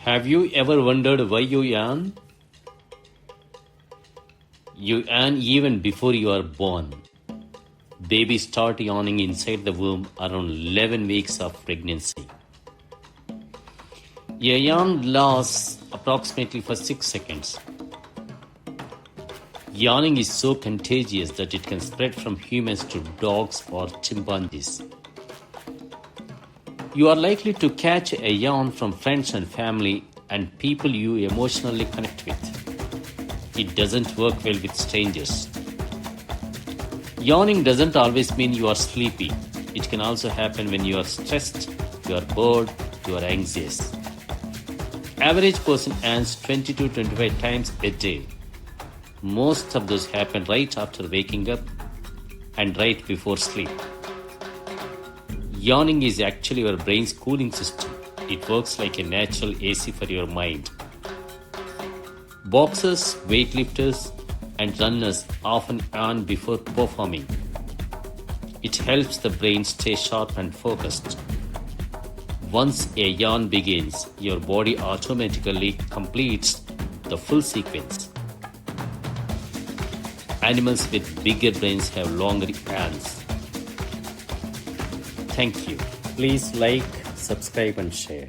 Have you ever wondered why you yawn? You yawn even before you are born. Babies start yawning inside the womb around 11 weeks of pregnancy. A yawn lasts approximately for 6 seconds. Yawning is so contagious that it can spread from humans to dogs or chimpanzees. You are likely to catch a yawn from friends and family and people you emotionally connect with. It doesn't work well with strangers. Yawning doesn't always mean you are sleepy. It can also happen when you are stressed, you are bored, you are anxious. Average person yawns 20 to 25 times a day. Most of those happen right after waking up and right before sleep. Yawning is actually your brain's cooling system. It works like a natural AC for your mind. Boxers, weightlifters, and runners often yawn before performing. It helps the brain stay sharp and focused. Once a yawn begins, your body automatically completes the full sequence. Animals with bigger brains have longer yawns. Thank you. Please like, subscribe and share.